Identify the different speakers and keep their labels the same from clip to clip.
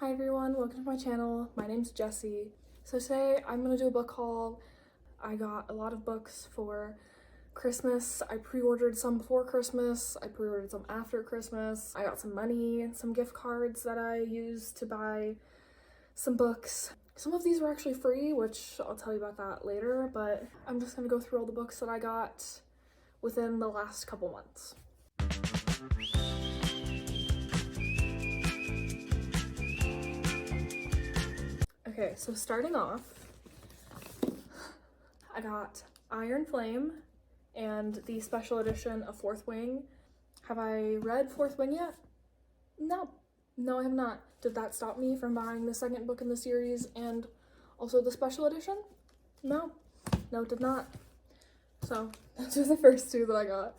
Speaker 1: Hi everyone, welcome to my channel. My name's Jessie. So today I'm gonna do a book haul. I got a lot of books for Christmas. I pre-ordered some before Christmas. I pre-ordered some after Christmas. I got some money, some gift cards that I used to buy some books. Some of these were actually free, which I'll tell you about that later, but I'm just gonna go through all the books that I got within the last couple months. Okay, so starting off, I got Iron Flame and the special edition of Fourth Wing. Have I read Fourth Wing yet? No. No, I have not. Did that stop me from buying the second book in the series and also the special edition? No. No, it did not. So, those are the first two that I got.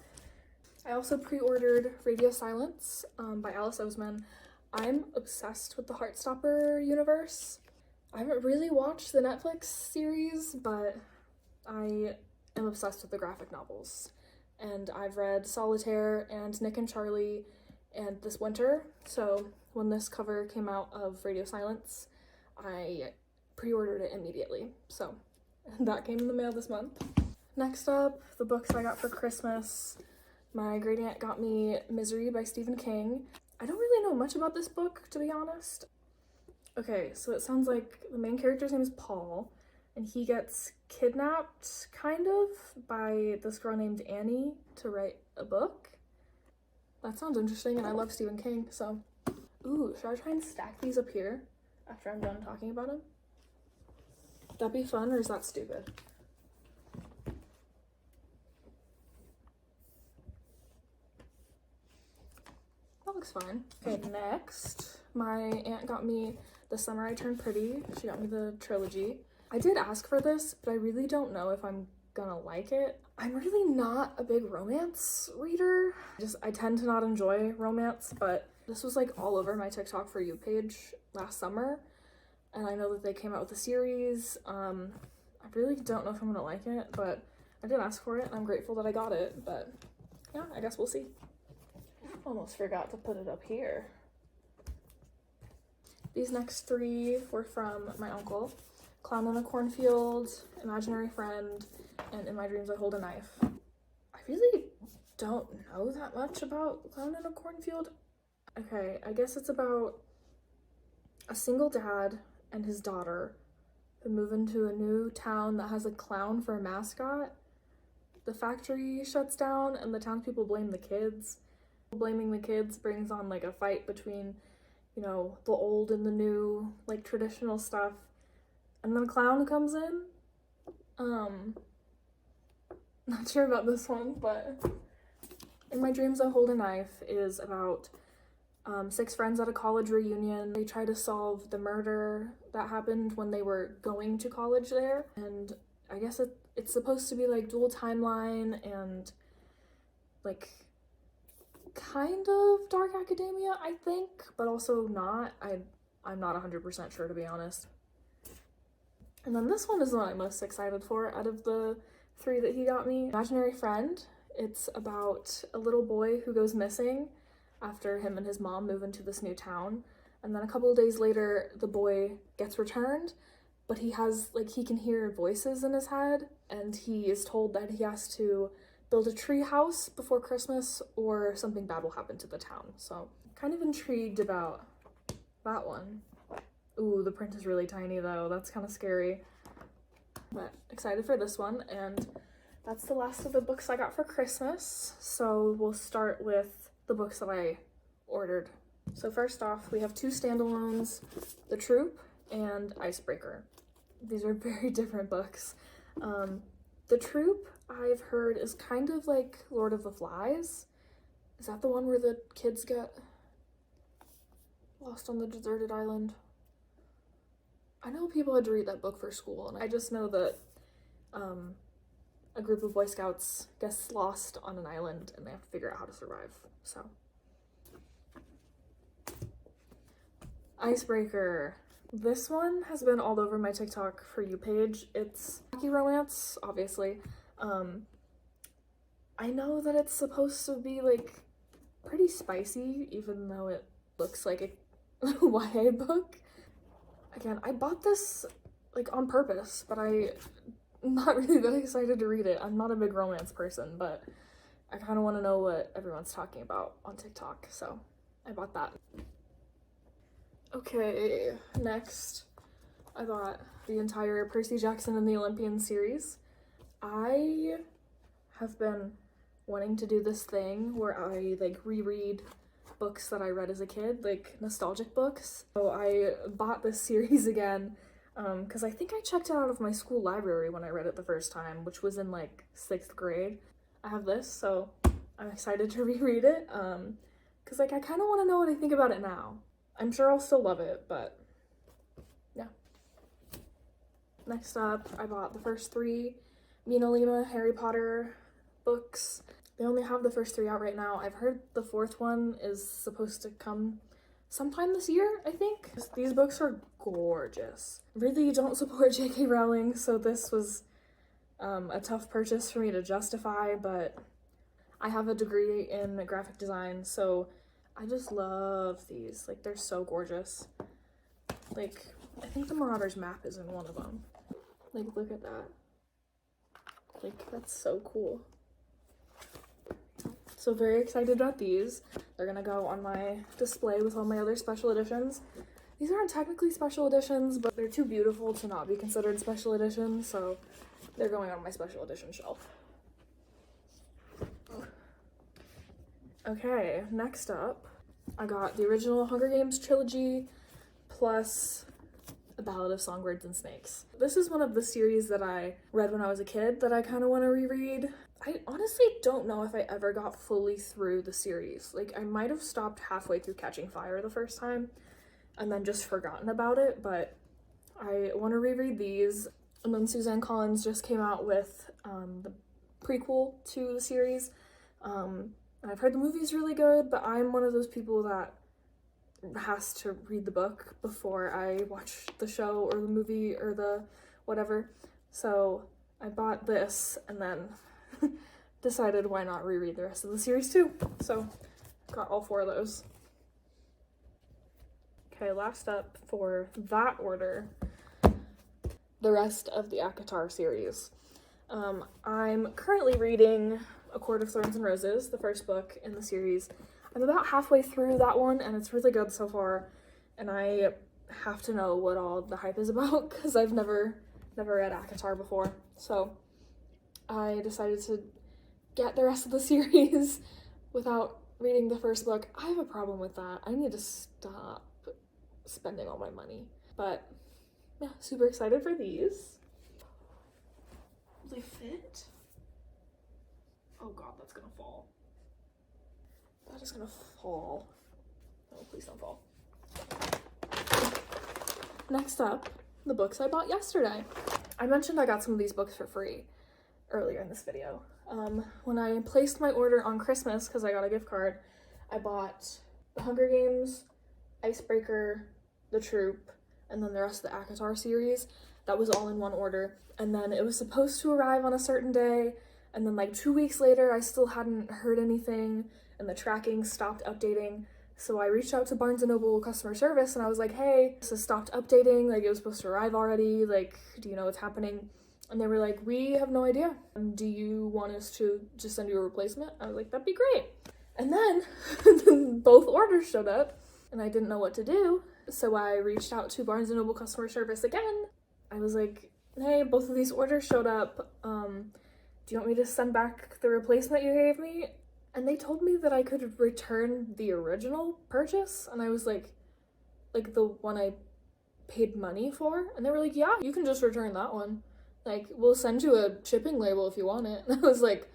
Speaker 1: I also pre-ordered Radio Silence by Alice Oseman. I'm obsessed with the Heartstopper universe. I haven't really watched the Netflix series, but I am obsessed with the graphic novels. And I've read Solitaire and Nick and Charlie and This Winter, so when this cover came out of Radio Silence, I pre-ordered it immediately. So that came in the mail this month. Next up, the books I got for Christmas. My great aunt got me Misery by Stephen King. I don't really know much about this book, to be honest. Okay, so it sounds like the main character's name is Paul, and he gets kidnapped, kind of, by this girl named Annie to write a book. That sounds interesting, and I love Stephen King, so... Ooh, should I try and stack these up here after I'm done talking about him? Would that be fun, or is that stupid? That looks fine. Okay, next, my aunt got me The Summer I Turned Pretty. She got me the trilogy. I did ask for this, but I really don't know if I'm gonna like it. I'm really not a big romance reader. I tend to not enjoy romance, but this was like all over my TikTok For You page last summer, and I know that they came out with a series. I really don't know if I'm gonna like it, but I did ask for it, and I'm grateful that I got it, but yeah, I guess we'll see. Almost forgot to put it up here. These next three were from my uncle. Clown in a Cornfield, Imaginary Friend, and In My Dreams I Hold a Knife. I really don't know that much about Clown in a Cornfield. Okay, I guess it's about a single dad and his daughter who move into a new town that has a clown for a mascot. The factory shuts down and the townspeople blame the kids. Blaming the kids brings on like a fight between, you know, the old and the new, like traditional stuff. And then a clown comes in. Not sure about this one, but In My Dreams I Hold a Knife is about 6 friends at a college reunion. They try to solve the murder that happened when they were going to college there. And I guess it's supposed to be like dual timeline and like kind of dark academia, I think, but also not. I'm not 100% sure, to be honest. And then this one is the one I'm most excited for out of the 3 that he got me. Imaginary Friend. It's about a little boy who goes missing after him and his mom move into this new town. And then a couple of days later, the boy gets returned, but he can hear voices in his head, and he is told that he has to build a tree house before Christmas or something bad will happen to the town. So kind of intrigued about that one. Ooh, the print is really tiny though. That's kind of scary. But excited for this one, and that's the last of the books I got for Christmas. So we'll start with the books that I ordered. So first off, we have 2 standalones, The Troop and Icebreaker. These are very different books. The Troop, I've heard, is kind of like Lord of the Flies. Is that the one where the kids get lost on the deserted island? I know people had to read that book for school, and I just know that a group of Boy Scouts gets lost on an island and they have to figure out how to survive, so. Icebreaker. This one has been all over my TikTok For You page. It's wacky romance, obviously. I know that it's supposed to be like pretty spicy, even though it looks like YA book. Again, I bought this like on purpose, but I'm not really that excited to read it. I'm not a big romance person, but I kind of want to know what everyone's talking about on TikTok, so I bought that. Okay, next I bought the entire Percy Jackson and the Olympian series. I have been wanting to do this thing where I like reread books that I read as a kid, like nostalgic books. So I bought this series again because I think I checked it out of my school library when I read it the first time, which was in like 6th grade. I have this, so I'm excited to reread it because like I kind of want to know what I think about it now. I'm sure I'll still love it, but yeah. Next up, I bought the first 3 MinaLima Harry Potter books. They only have the first 3 out right now. I've heard the 4th one is supposed to come sometime this year, I think. These books are gorgeous. Really don't support J.K. Rowling, so this was a tough purchase for me to justify, but I have a degree in graphic design, so I just love these. Like, they're so gorgeous. Like, I think the Marauders map is in one of them. Like, look at that. Like, that's so cool. So very excited about these. They're gonna go on my display with all my other special editions. These aren't technically special editions, but they're too beautiful to not be considered special editions, so they're going on my special edition shelf. Okay, next up, I got the original Hunger Games trilogy plus A Ballad of Songbirds and Snakes. This is one of the series that I read when I was a kid that I kind of want to reread. I honestly don't know if I ever got fully through the series. Like, I might have stopped halfway through Catching Fire the first time and then just forgotten about it, but I want to reread these. And then Suzanne Collins just came out with the prequel to the series. And I've heard the movie's really good, but I'm one of those people that has to read the book before I watch the show or the movie or the whatever. So I bought this and then decided why not reread the rest of the series too. So got all 4 of those. Okay, last up for that order, the rest of the ACOTAR series. I'm currently reading A Court of Thorns and Roses, the first book in the series. I'm about halfway through that one, and it's really good so far, and I have to know what all the hype is about, because I've never read ACOTAR before, so I decided to get the rest of the series without reading the first book. I have a problem with that. I need to stop spending all my money, but yeah, super excited for these. Will they fit? Oh god, that's gonna fall. That is gonna fall. Oh, please don't fall. Next up, the books I bought yesterday. I mentioned I got some of these books for free earlier in this video. When I placed my order on Christmas, because I got a gift card, I bought The Hunger Games, Icebreaker, The Troop, and then the rest of the ACOTAR series. That was all in one order. And then it was supposed to arrive on a certain day, and then like 2 weeks later, I still hadn't heard anything, and the tracking stopped updating. So I reached out to Barnes & Noble customer service, and I was like, hey, this has stopped updating, like it was supposed to arrive already, like, do you know what's happening? And they were like, we have no idea. Do you want us to just send you a replacement? I was like, that'd be great. And then both orders showed up, and I didn't know what to do. So I reached out to Barnes & Noble customer service again. I was like, hey, both of these orders showed up. Do you want me to send back the replacement you gave me? And they told me that I could return the original purchase. And I was like the one I paid money for. And they were like, yeah, you can just return that one. Like, we'll send you a shipping label if you want it. And I was like,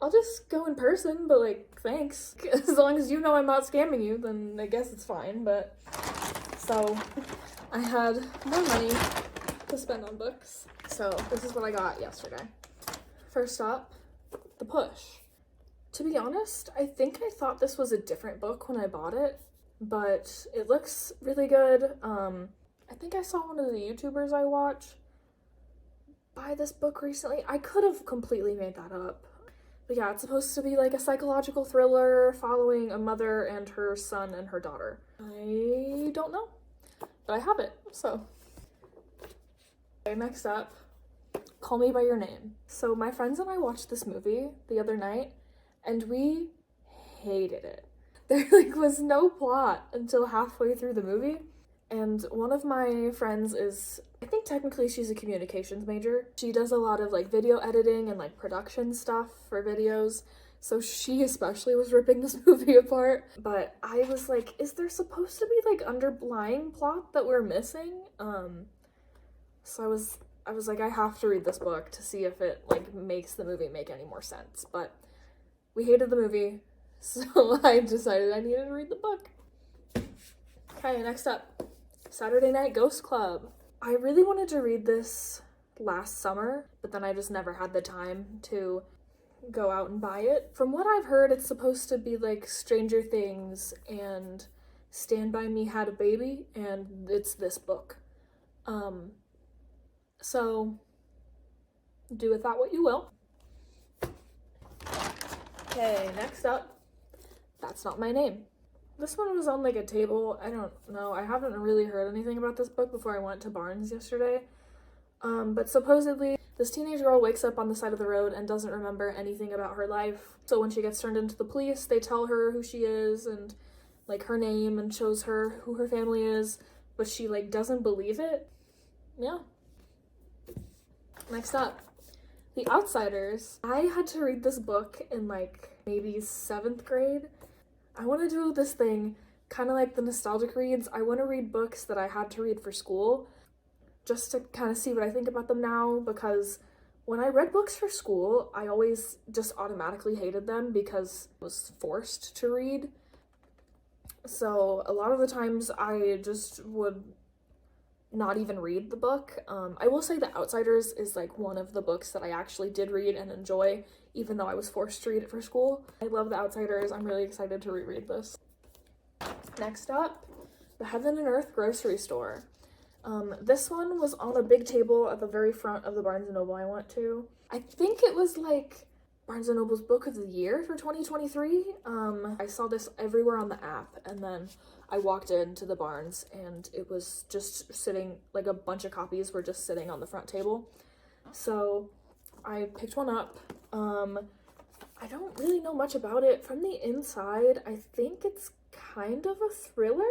Speaker 1: I'll just go in person, but like, thanks. As long as you know I'm not scamming you, then I guess it's fine. But so I had more money to spend on books. So this is what I got yesterday. First up, The Push. To be honest, I think I thought this was a different book when I bought it, but it looks really good. I think I saw one of the YouTubers I watch buy this book recently. I could have completely made that up. But yeah, it's supposed to be like a psychological thriller following a mother and her son and her daughter. I don't know, but I have it, so. Okay, next up, Call Me By Your Name. So my friends and I watched this movie the other night, and we hated it. There was no plot until halfway through the movie. And one of my friends is, I think technically she's a communications major. She does a lot of video editing and production stuff for videos. So she especially was ripping this movie apart. But I was like, is there supposed to be underlying plot that we're missing? So I was like, I have to read this book to see if it makes the movie make any more sense. But we hated the movie, so I decided I needed to read the book. Okay, next up, Saturday Night Ghost Club. I really wanted to read this last summer, but then I just never had the time to go out and buy it. From what I've heard, it's supposed to be like Stranger Things and Stand By Me Had a Baby, and it's this book. So do with that what you will. Okay, next up, That's Not My Name. This one was on a table. I don't know. I haven't really heard anything about this book before I went to Barnes yesterday. But supposedly, this teenage girl wakes up on the side of the road and doesn't remember anything about her life. So when she gets turned into the police, they tell her who she is and her name and shows her who her family is, but she doesn't believe it. Yeah. Next up, The Outsiders. I had to read this book in maybe 7th grade. I want to do this thing, kind of like the nostalgic reads. I want to read books that I had to read for school, just to kind of see what I think about them now, because when I read books for school, I always just automatically hated them because I was forced to read. So a lot of the times I just would not even read the book. I will say The Outsiders is one of the books that I actually did read and enjoy, even though I was forced to read it for school. I love The Outsiders. I'm really excited to reread this. Next up, The Heaven and Earth Grocery Store. This one was on a big table at the very front of the Barnes & Noble I went to. I think it was Barnes & Noble's Book of the Year for 2023. I saw this everywhere on the app, and then I walked into the Barnes and it was just sitting, a bunch of copies were just sitting on the front table. So I picked one up. I don't really know much about it. From the inside, I think it's kind of a thriller.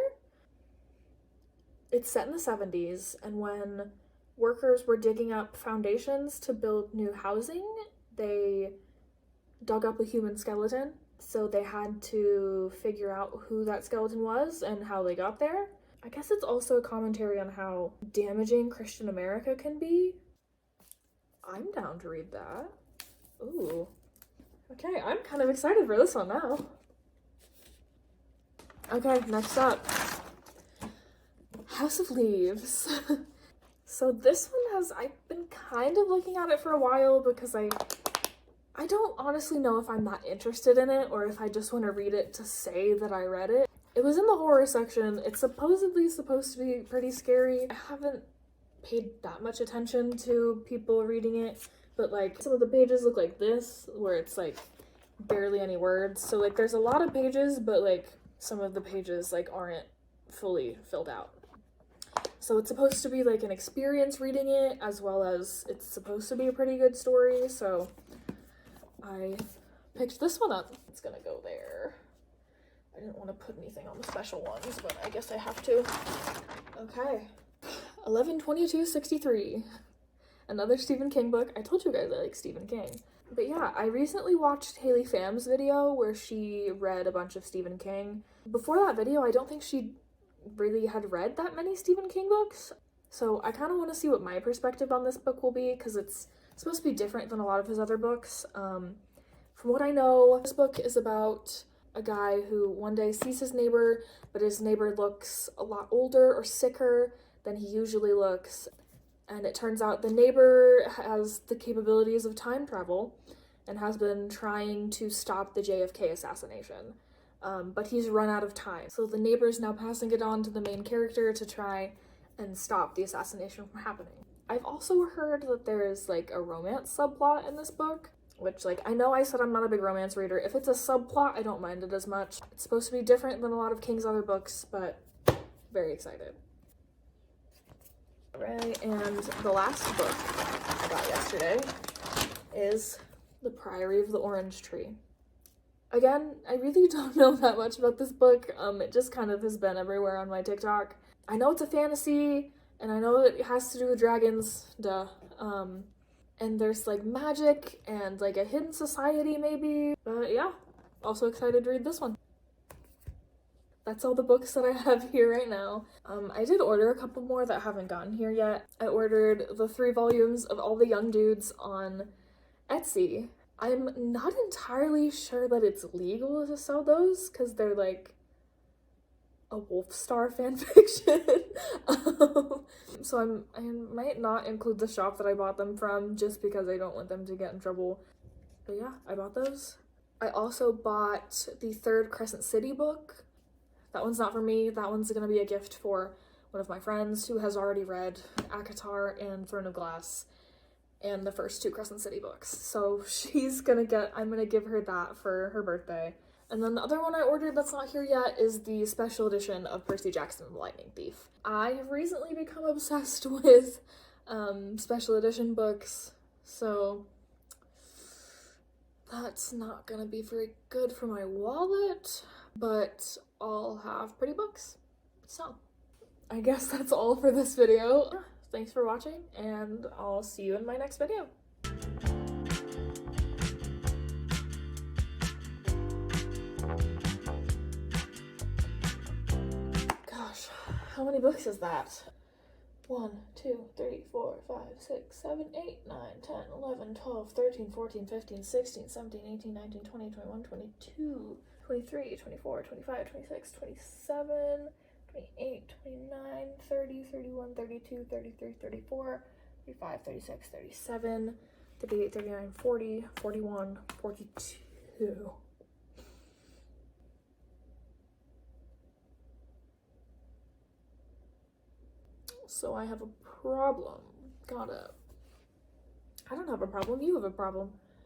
Speaker 1: It's set in the 70s, and when workers were digging up foundations to build new housing, they dug up a human skeleton. So they had to figure out who that skeleton was and how they got there. I guess it's also a commentary on how damaging Christian America can be. I'm down to read that. Ooh. Okay, I'm kind of excited for this one now. Okay, next up. House of Leaves. So this one I've been kind of looking at it for a while because I don't honestly know if I'm that interested in it or if I just want to read it to say that I read it. It was in the horror section. It's supposedly supposed to be pretty scary. I haven't paid that much attention to people reading it, but some of the pages look like this, where it's barely any words. So there's a lot of pages, but some of the pages aren't fully filled out. So it's supposed to be an experience reading it, as well as it's supposed to be a pretty good story, so I picked this one up. It's gonna go there. I didn't want to put anything on the special ones, but I guess I have to. Okay. 11/22/63. Another Stephen King book. I told you guys I like Stephen King. But yeah, I recently watched Haley Pham's video where she read a bunch of Stephen King. Before that video, I don't think she really had read that many Stephen King books. So I kind of want to see what my perspective on this book will be, because it's supposed to be different than a lot of his other books. From what I know, this book is about a guy who one day sees his neighbor, but his neighbor looks a lot older or sicker than he usually looks. And it turns out the neighbor has the capabilities of time travel and has been trying to stop the JFK assassination. But he's run out of time. So the neighbor is now passing it on to the main character to try and stop the assassination from happening. I've also heard that there is a romance subplot in this book. which, like, I know I said I'm not a big romance reader. If it's a subplot, I don't mind it as much. It's supposed to be different than a lot of King's other books, but very excited. Alright, and the last book I got yesterday is The Priory of the Orange Tree. Again, I really don't know that much about this book. It just kind of has been everywhere on my TikTok. I know it's a fantasy, and I know it has to do with dragons, duh. And there's like magic and like a hidden society maybe. But yeah, also excited to read this one. That's all the books that I have here right now. I did order a couple more that haven't gotten here yet. I ordered the 3 volumes of All the Young Dudes on Etsy. I'm not entirely sure that it's legal to sell those because they're like a Wolfstar fanfiction. So I might not include the shop that I bought them from just because I don't want them to get in trouble. But yeah, I bought those. I also bought the 3rd Crescent City book. That one's not for me. That one's gonna be a gift for one of my friends who has already read ACOTAR and Throne of Glass and the first 2 Crescent City books. So I'm gonna give her that for her birthday. And then the other one I ordered that's not here yet is the special edition of Percy Jackson the Lightning Thief. I have recently become obsessed with special edition books, so that's not gonna be very good for my wallet, but I'll have pretty books. So I guess that's all for this video. Thanks for watching, and I'll see you in my next video. Gosh, how many books is that? 1, 2, 3, 4, 5, 6, 7, 8, 9, 10, 11, 12, 13, 14, 15, 16, 17, 18, 19, 20, 21, 22, 23, 24, 25, 26, 27, 28, 29, 30, 31, 32, 33, 34, 35, 36, 37, 38, 39, 40, 41, 42. So I have a problem. I don't have a problem, you have a problem.